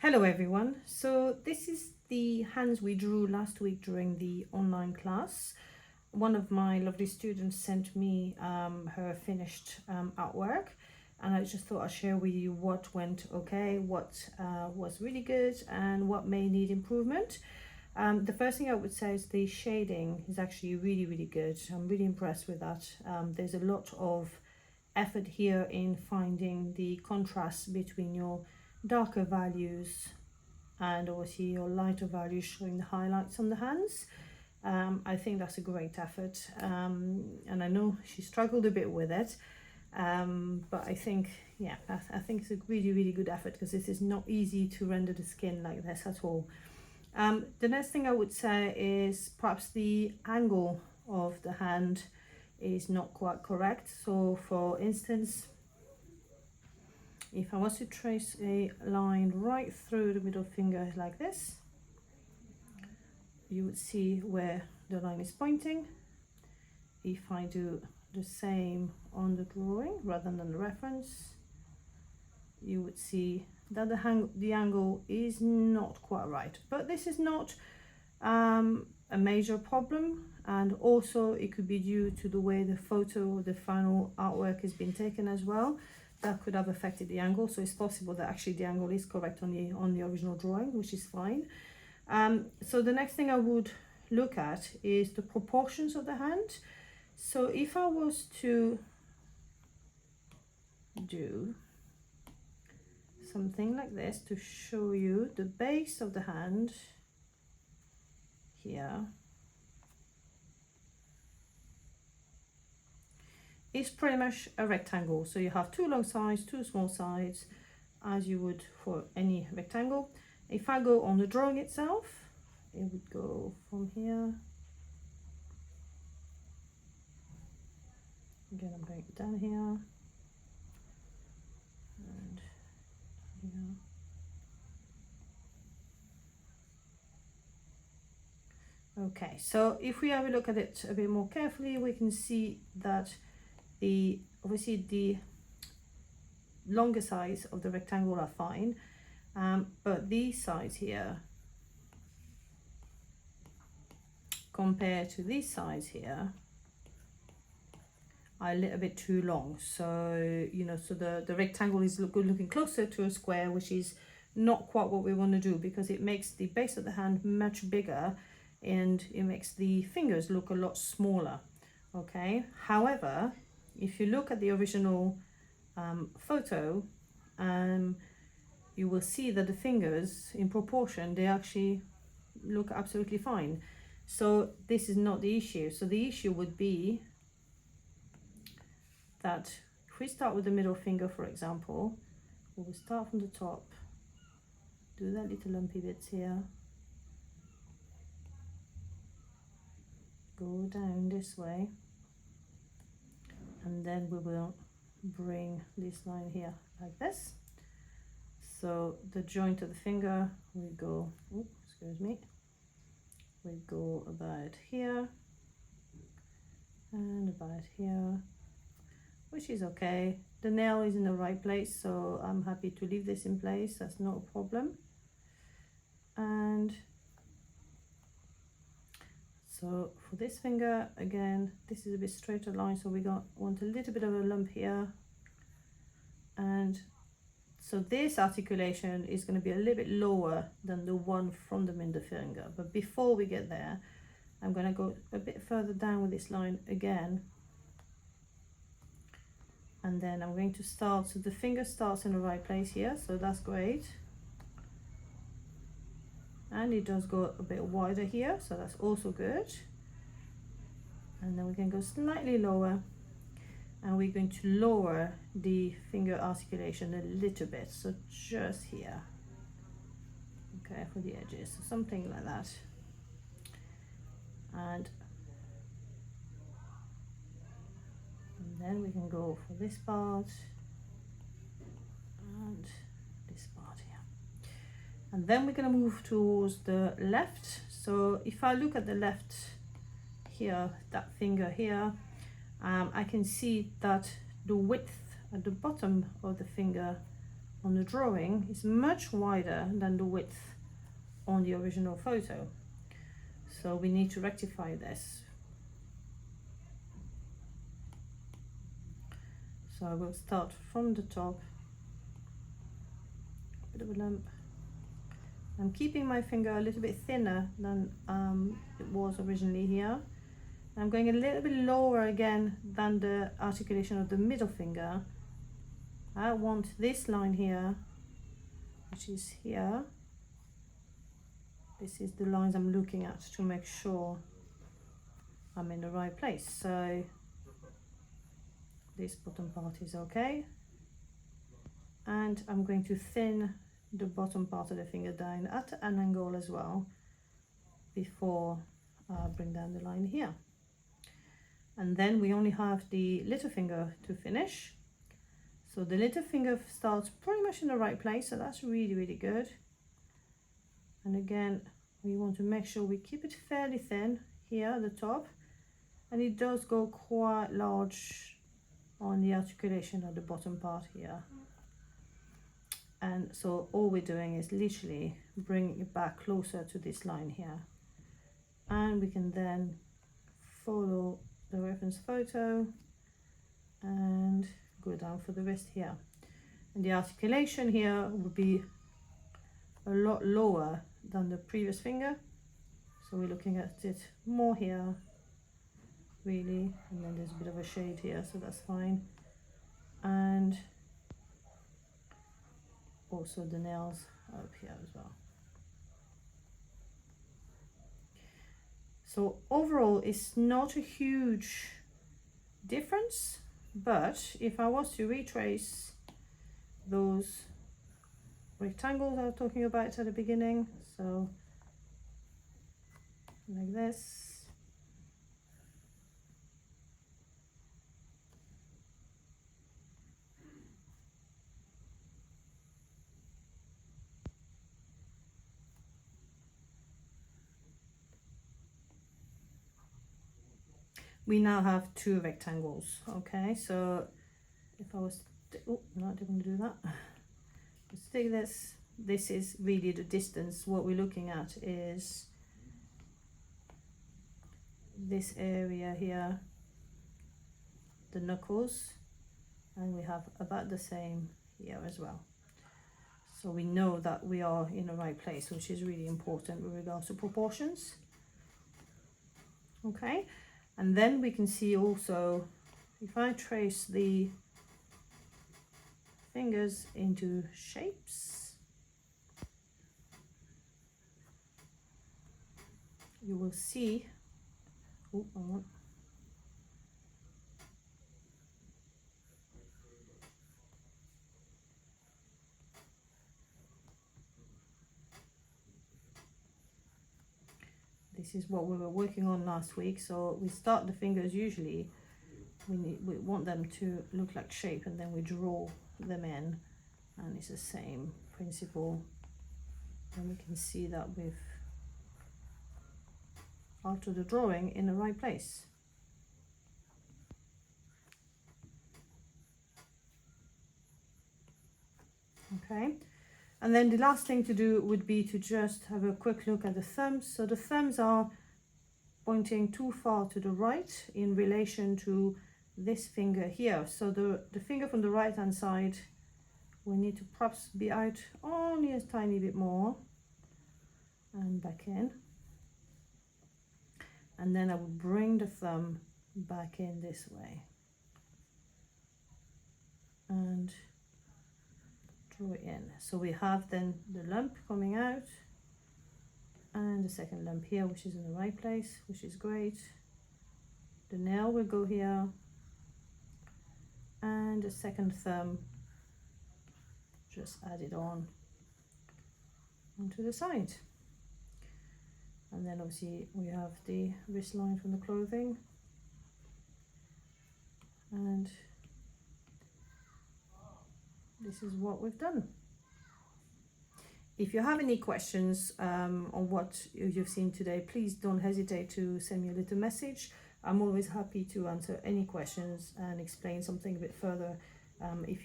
Hello everyone. So this is the hands we drew last week during the online class. One of my lovely students sent me her finished artwork, and I just thought I'd share with you what went okay, what was really good, and what may need improvement. The first thing I would say is the shading is actually really good. I'm really impressed with that. There's a lot of effort here in finding the contrast between your darker values and obviously your lighter values, showing the highlights on the hands. I think that's a great effort, and I know she struggled a bit with it, but I think, yeah, I think it's a really good effort, because this is not easy to render the skin like this at all. The next thing I would say is perhaps the angle of the hand is not quite correct. So for instance, if I was to trace a line right through the middle finger like this, you would see where the line is pointing. If I do the same on the drawing rather than the reference, you would see that the angle is not quite right. But this is not a major problem, and also it could be due to the way the photo, the final artwork has been taken as well. That could have affected the angle, so it's possible that actually the angle is correct on the original drawing, which is fine. So the next thing I would look at is the proportions of the hand. So if I was to do something like this to show you the base of the hand here, is pretty much a rectangle. So you have two long sides, two small sides, as you would for any rectangle. If I go on the drawing itself, it would go from here. Again, I'm going down here and here. Okay, so if we have a look at it a bit more carefully, we can see that obviously the longer sides of the rectangle are fine, but these sides here compared to these sides here are a little bit too long. So so the rectangle is looking closer to a square, which is not quite what we want to do, because it makes the base of the hand much bigger and it makes the fingers look a lot smaller. Okay, however, if you look at the original photo, you will see that the fingers in proportion, they actually look absolutely fine. So this is not the issue. So the issue would be that if we start with the middle finger, for example, we'll start from the top, do that little lumpy bits here, go down this way, and then we will bring this line here like this. So the joint of the finger, we go, excuse me, we go about here and about here, which is okay. The nail is in the right place, so I'm happy to leave this in place. That's not a problem. And so for this finger, again, this is a bit straighter line, so we want a little bit of a lump here. And so this articulation is going to be a little bit lower than the one from the middle finger. But before we get there, I'm going to go a bit further down with this line again. And then I'm going to start, so the finger starts in the right place here, so that's great. And it does go a bit wider here, so that's also good. And then we can go slightly lower, and we're going to lower the finger articulation a little bit, so just here, okay, for the edges, so something like that. And then we can go for this part and this part here. And then we're going to move towards the left. So if I look at the left here, that finger here, I can see that the width at the bottom of the finger on the drawing is much wider than the width on the original photo. So we need to rectify this. So I will start from the top, a bit of a lump. I'm keeping my finger a little bit thinner than it was originally here. I'm going a little bit lower again than the articulation of the middle finger. I want this line here, which is here. This is the lines I'm looking at to make sure I'm in the right place. So this bottom part is okay. And I'm going to thin the bottom part of the finger down at an angle as well before I bring down the line here. And then we only have the little finger to finish. So the little finger starts pretty much in the right place, so that's really, really good. And again, we want to make sure we keep it fairly thin here at the top, and it does go quite large on the articulation of the bottom part here. And so all we're doing is literally bringing it back closer to this line here. And we can then follow the reference photo and go down for the rest here. And the articulation here would be a lot lower than the previous finger. So we're looking at it more here, really, and then there's a bit of a shade here, so that's fine. And also the nails up here as well. So overall, it's not a huge difference, but if I was to retrace those rectangles I was talking about at the beginning, so like this, we now have two rectangles. Okay, so if I was oh no, I didn't want to do that. Let's take this. This is really the distance. What we're looking at is this area here, the knuckles, and we have about the same here as well. So we know that we are in the right place, which is really important with regards to proportions. Okay, and then we can see also, if I trace the fingers into shapes, you will see, oh, I want, this is what we were working on last week. So we start the fingers, usually we want them to look like shape, and then we draw them in, and it's the same principle, and we can see that we've altered the drawing in the right place. Okay, and then the last thing to do would be to just have a quick look at the thumbs. So the thumbs are pointing too far to the right in relation to this finger here. So the finger from the right hand side, we need to perhaps be out only a tiny bit more and back in. And then I would bring the thumb back in this way and draw it in. So we have then the lump coming out and the second lump here, which is in the right place, which is great. The nail will go here, and the second thumb just add it on onto the side. And then obviously we have the wrist line from the clothing, and this is what we've done. If you have any questions on what you've seen today, please don't hesitate to send me a little message. I'm always happy to answer any questions and explain something a bit further if you